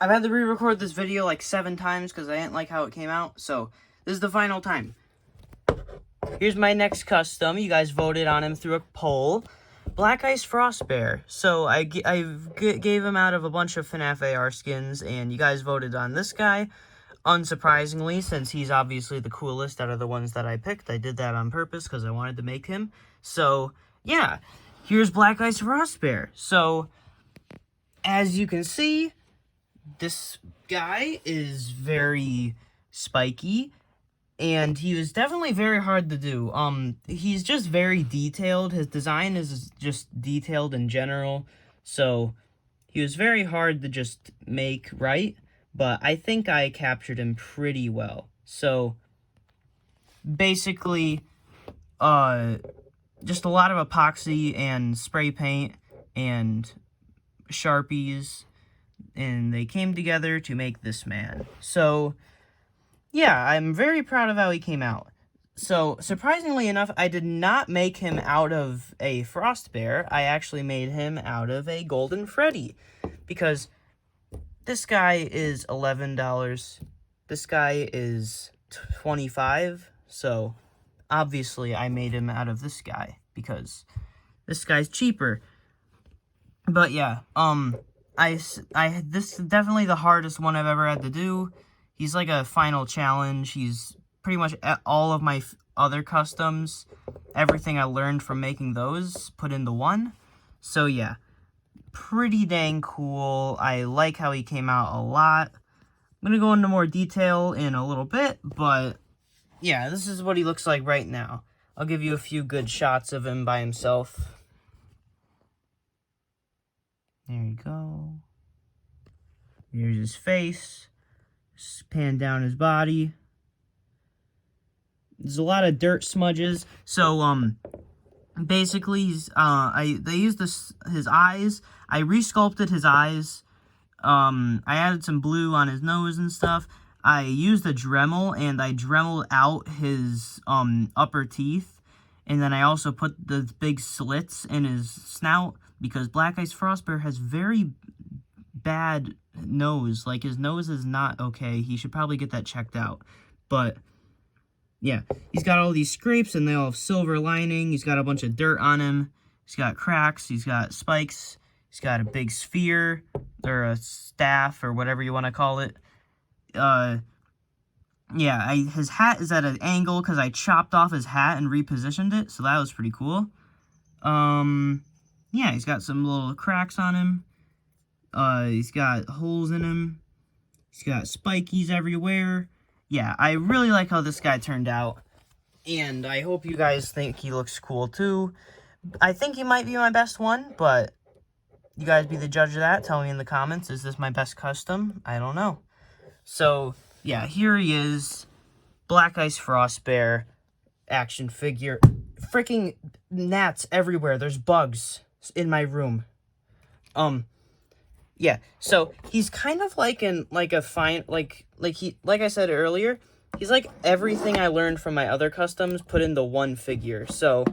I've had to re-record this video like 7 times because I didn't like how it came out. So, this is the final time. Here's my next custom. You guys voted on him through a poll. Black Ice Frostbear. So, I gave him out of a bunch of FNAF AR skins, and you guys voted on this guy. Unsurprisingly, since he's obviously the coolest out of the ones that I picked. I did that on purpose because I wanted to make him. So, yeah. Here's Black Ice Frostbear. So, as you can see, this guy is very spiky, and he was definitely very hard to do. He's just very detailed. His design is just detailed in general, so he was very hard to just make right, but I think I captured him pretty well. So, basically, just a lot of epoxy and spray paint and Sharpies, and they came together to make this man. So, yeah, I'm very proud of how he came out. So, surprisingly enough, I did not make him out of a Frostbear. I actually made him out of a Golden Freddy, because this guy is $11. This guy is $25, so obviously I made him out of this guy, because this guy's cheaper. But yeah, this is definitely the hardest one I've ever had to do. He's like a final challenge. He's pretty much all of my other customs, everything I learned from making those, put into one. So yeah, pretty dang cool. I like how he came out a lot. I'm going to go into more detail in a little bit, but yeah, this is what he looks like right now. I'll give you a few good shots of him by himself. There you go. Here's his face. Just pan down his body. There's a lot of dirt smudges. So, basically, they used his eyes. I resculpted his eyes. I added some blue on his nose and stuff. I used a Dremel, and I Dremeled out his, upper teeth. And then I also put the big slits in his snout, because Black Ice Frostbear has very bad nose. Like, his nose is not okay. He should probably get that checked out. But, yeah. He's got all these scrapes, and they all have silver lining. He's got a bunch of dirt on him. He's got cracks. He's got spikes. He's got a big sphere, or a staff, or whatever you want to call it. Yeah, his hat is at an angle, because I chopped off his hat and repositioned it, so that was pretty cool. Yeah, he's got some little cracks on him. He's got holes in him. He's got spikies everywhere. Yeah, I really like how this guy turned out. And I hope you guys think he looks cool too. I think he might be my best one, but you guys be the judge of that. Tell me in the comments, is this my best custom? I don't know. So, yeah, here he is. Black Ice Frostbear action figure. Freaking gnats everywhere. There's bugs in my room. Yeah, so he's kind of like like I said earlier, he's like everything I learned from my other customs put into one figure. So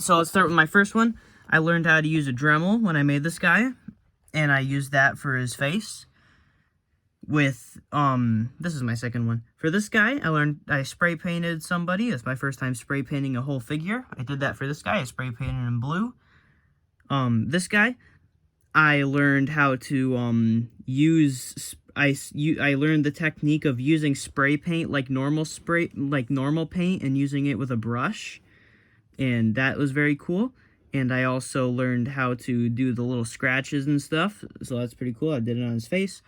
let's start with my first one. I learned how to use a Dremel when I made this guy, and I used that for his face. With, this is my second one. For this guy, I spray painted somebody. That's my first time spray painting a whole figure. I did that for this guy. I spray painted him blue. This guy, I learned how to, I learned the technique of using spray paint like normal paint and using it with a brush. And that was very cool. And I also learned how to do the little scratches and stuff. So that's pretty cool. I did it on his face.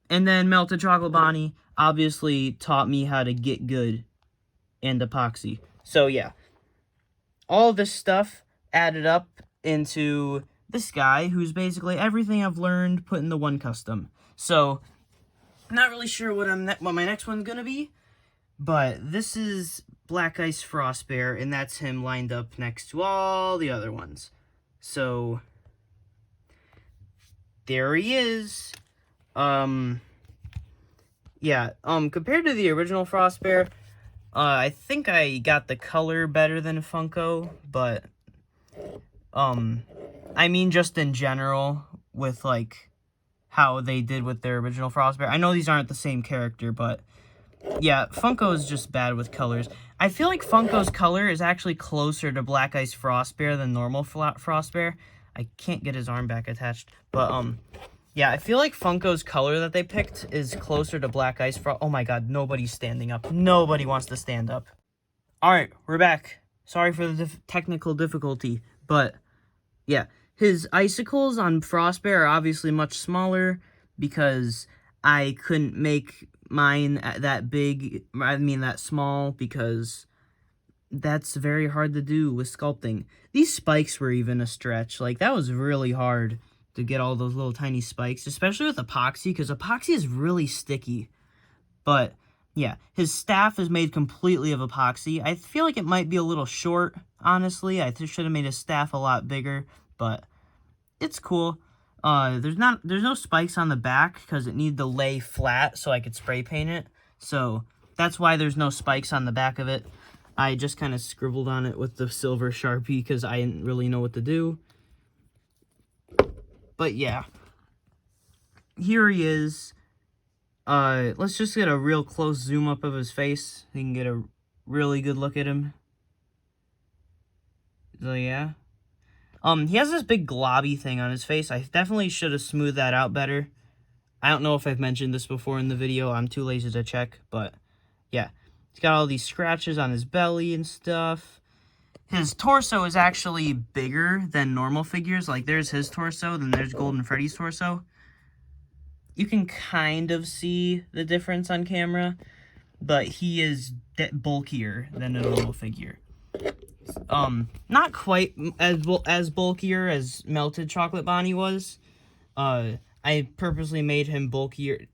And then Melted Chocolate Bonnie obviously taught me how to get good and epoxy. So yeah, all this stuff added up into this guy who's basically everything I've learned put into one custom. So I'm not really sure what my next one's gonna be, but this is Black Ice Frostbear, and that's him lined up next to all the other ones. So there he is. Yeah, compared to the original Frostbear, I think I got the color better than Funko, but, I mean just in general with, like, how they did with their original Frostbear. I know these aren't the same character, but yeah, Funko is just bad with colors. I feel like Funko's color is actually closer to Black Ice Frostbear than normal Frostbear. I can't get his arm back attached, but, yeah, I feel like Funko's color that they picked is closer to Black Ice Frost. Oh my god, nobody's standing up. Nobody wants to stand up. Alright, we're back. Sorry for the technical difficulty, but yeah. His icicles on Frostbear are obviously much smaller because I couldn't make mine that big, that small, because that's very hard to do with sculpting. These spikes were even a stretch. Like, that was really hard to get all those little tiny spikes, especially with epoxy, because epoxy is really sticky. But yeah, his staff is made completely of epoxy. I feel like it might be a little short, honestly. I should have made his staff a lot bigger, but it's cool. There's no spikes on the back because it needed to lay flat so I could spray paint it. So that's why there's no spikes on the back of it. I just kind of scribbled on it with the silver Sharpie because I didn't really know what to do. But yeah, here he is. Let's just get a real close zoom up of his face. So you can get a really good look at him. So yeah. He has this big globby thing on his face. I definitely should have smoothed that out better. I don't know if I've mentioned this before in the video. I'm too lazy to check, but yeah. He's got all these scratches on his belly and stuff. His torso is actually bigger than normal figures. Like, there's his torso, then there's Golden Freddy's torso. You can kind of see the difference on camera, but he is bulkier than a normal figure. Not quite as bulkier as Melted Chocolate Bonnie was. I purposely made him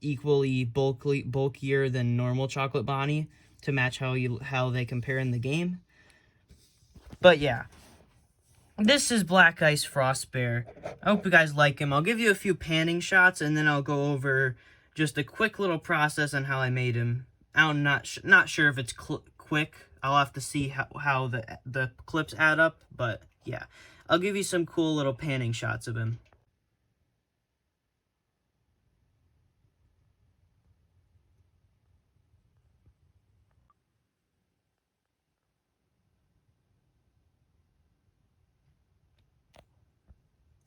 equally bulkier than normal Chocolate Bonnie to match how they compare in the game. But yeah, this is Black Ice Frostbear. I hope you guys like him. I'll give you a few panning shots, and then I'll go over just a quick little process on how I made him. I'm not sure if it's quick. I'll have to see how the clips add up, but yeah. I'll give you some cool little panning shots of him.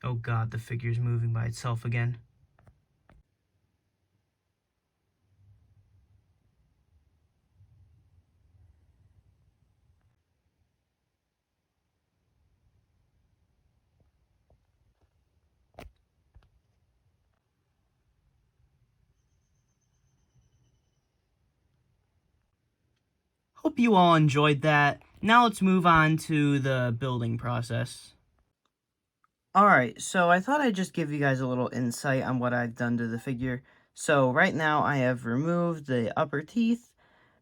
Oh god, the figure's moving by itself again. Hope you all enjoyed that. Now let's move on to the building process. Alright, so I thought I'd just give you guys a little insight on what I've done to the figure. So right now I have removed the upper teeth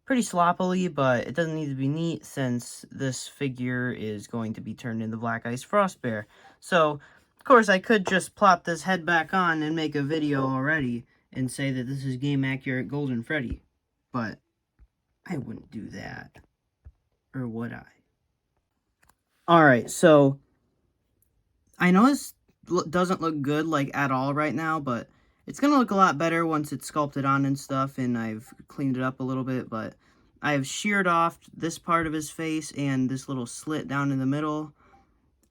pretty sloppily, but it doesn't need to be neat since this figure is going to be turned into Black Ice Frostbear. So, of course, I could just plop this head back on and make a video already and say that this is game accurate Golden Freddy. But I wouldn't do that. Or would I? Alright, so I know this doesn't look good, like, at all right now, but it's going to look a lot better once it's sculpted on and stuff, and I've cleaned it up a little bit, but I've sheared off this part of his face and this little slit down in the middle,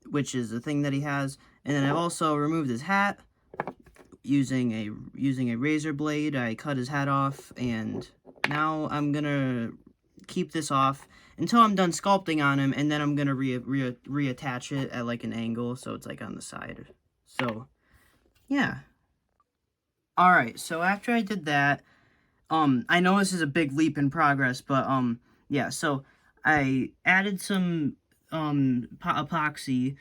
which is the thing that he has, and then I've also removed his hat using a razor blade. I cut his hat off, and now I'm going to keep this off until I'm done sculpting on him, and then I'm going to reattach it at, like, an angle, so it's, like, on the side. So, yeah. Alright, so after I did that, I know this is a big leap in progress, but, yeah, so I added some, epoxy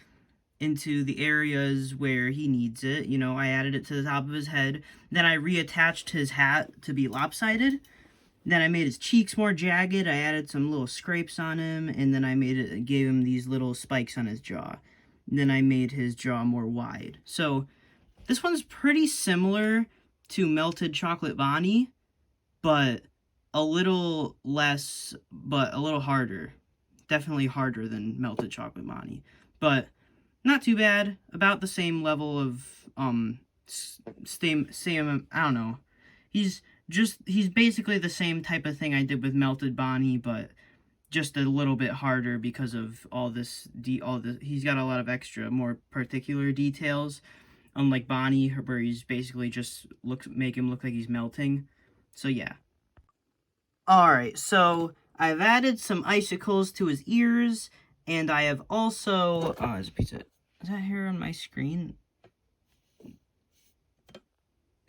into the areas where he needs it. You know, I added it to the top of his head. Then I reattached his hat to be lopsided. Then I made his cheeks more jagged. I added some little scrapes on him, and then I gave him these little spikes on his jaw. Then I made his jaw more wide. So this one's pretty similar to Melted Chocolate Bonnie, but a little less, but a little harder. Definitely harder than Melted Chocolate Bonnie. But not too bad. About the same level of, same, I don't know. He's basically the same type of thing I did with Melted Bonnie, but just a little bit harder because of he's got a lot of extra, more particular details, unlike Bonnie, where he's basically just make him look like he's melting. So yeah. Alright, so I've added some icicles to his ears, and I have also, there's a piece of, is that here on my screen?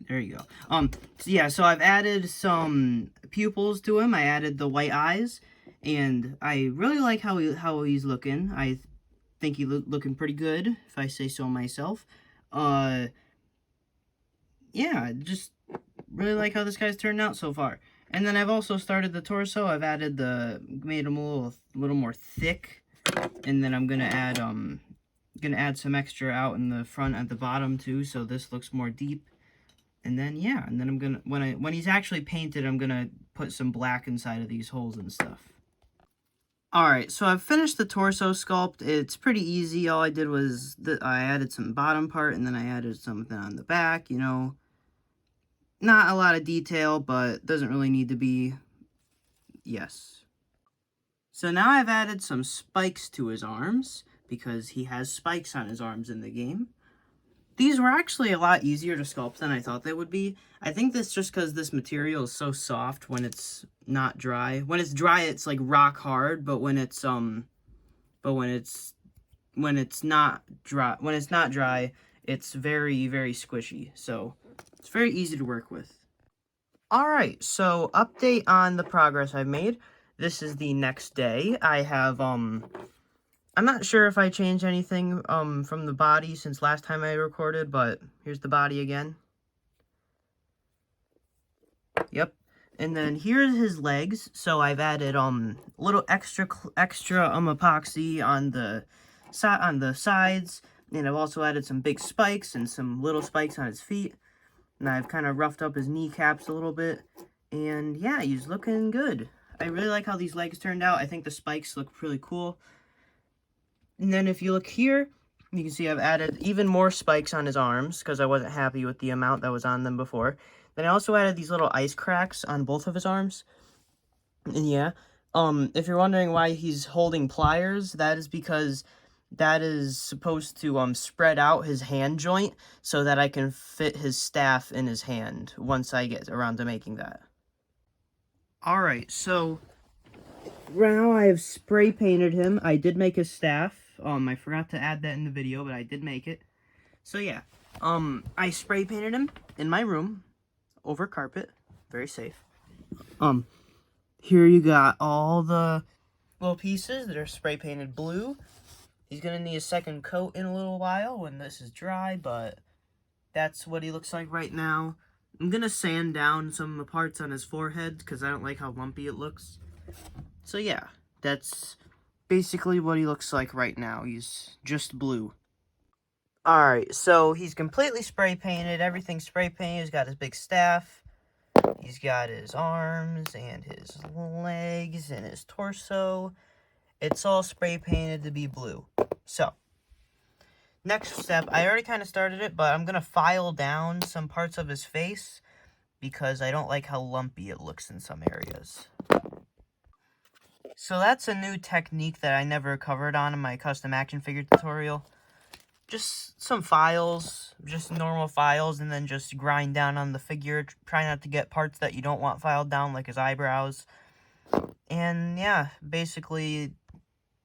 There you go. So yeah, so I've added some pupils to him. I added the white eyes, and I really like how he's looking. I think he's looking pretty good, if I say so myself. Yeah, just really like how this guy's turned out so far. And then I've also started the torso. I've added made him a little more thick, and then I'm gonna add some extra out in the front at the bottom too, so this looks more deep. And then yeah, and then I'm gonna when he's actually painted, I'm gonna put some black inside of these holes and stuff. Alright, so I've finished the torso sculpt. It's pretty easy. All I did was I added some bottom part, and then I added something on the back, you know. Not a lot of detail, but doesn't really need to be. Yes. So now I've added some spikes to his arms, because he has spikes on his arms in the game. These were actually a lot easier to sculpt than I thought they would be. I think that's just because this material is so soft when it's not dry. When it's dry, it's like rock hard, but when it's not dry, it's very, very squishy. So it's very easy to work with. Alright, so update on the progress I've made. This is the next day. I have, I'm not sure if I changed anything from the body since last time I recorded, but here's the body again. Yep. And then here's his legs. So I've added little extra epoxy on the sides, and I've also added some big spikes and some little spikes on his feet. And I've kind of roughed up his kneecaps a little bit. And yeah, he's looking good. I really like how these legs turned out. I think the spikes look really cool. And then if you look here, you can see I've added even more spikes on his arms because I wasn't happy with the amount that was on them before. Then I also added these little ice cracks on both of his arms. And yeah, if you're wondering why he's holding pliers, that is because that is supposed to spread out his hand joint so that I can fit his staff in his hand once I get around to making that. Alright, so now I have spray painted him. I did make his staff. I forgot to add that in the video, but I did make it. So yeah, I spray painted him in my room over carpet. Very safe. Here you got all the little pieces that are spray painted blue. He's gonna need a second coat in a little while when this is dry, but that's what he looks like right now. I'm gonna sand down some of the parts on his forehead because I don't like how lumpy it looks. So yeah, that's basically what he looks like right now. He's just blue. Alright, so he's completely spray painted. Everything's spray painted. He's got his big staff. He's got his arms and his legs and his torso. It's all spray painted to be blue. So, next step, I already kind of started it, but I'm going to file down some parts of his face because I don't like how lumpy it looks in some areas. So that's a new technique that I never covered on in my custom action figure tutorial. Just some files, just normal files, and then just grind down on the figure. Try not to get parts that you don't want filed down, like his eyebrows. And yeah, basically,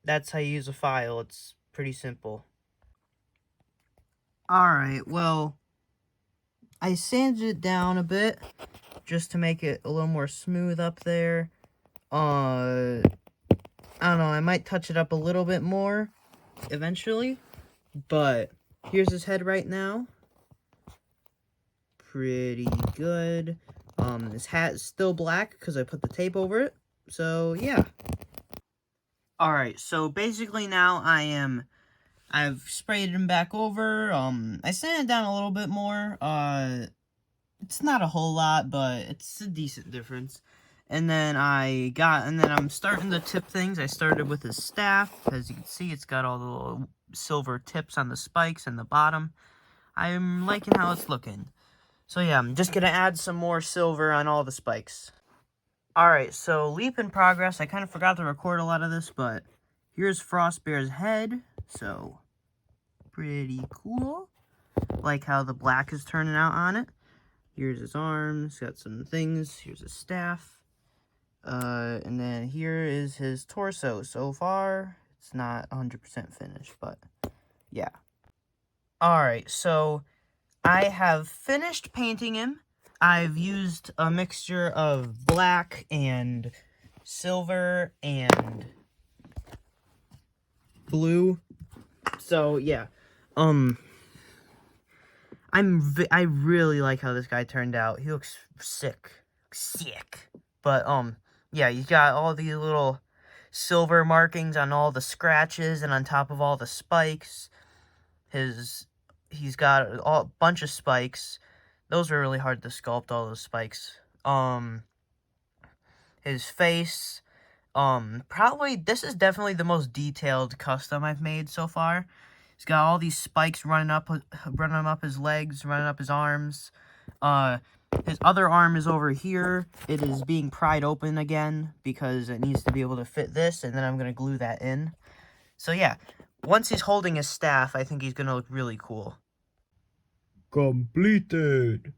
that's how you use a file. It's pretty simple. Alright, well, I sanded it down a bit, just to make it a little more smooth up there. I don't know, I might touch it up a little bit more, eventually. But here's his head right now. Pretty good. His hat is still black because I put the tape over it. So, yeah. Alright, so basically now I've sprayed him back over. I sanded it down a little bit more. It's not a whole lot, but it's a decent difference. And then I'm starting to tip things. I started with his staff. As you can see, it's got all the little silver tips on the spikes and the bottom. I'm liking how it's looking. So yeah, I'm just gonna add some more silver on all the spikes. Alright, so leap in progress. I kind of forgot to record a lot of this, but here's Frostbear's head. So, pretty cool. Like how the black is turning out on it. Here's his arms, got some things. Here's his staff. And then here is his torso. So far, it's not 100% finished, but yeah. Alright, so I have finished painting him. I've used a mixture of black and silver and blue. So, yeah. I really like how this guy turned out. He looks sick. Sick. But, yeah, he's got all the little silver markings on all the scratches and on top of all the spikes. He's got a bunch of spikes. Those were really hard to sculpt, all those spikes. His face. This is definitely the most detailed custom I've made so far. He's got all these spikes running up his legs, running up his arms. His other arm is over here. It is being pried open again because it needs to be able to fit this, and then I'm going to glue that in. So yeah, once he's holding his staff, I think he's going to look really cool. Completed.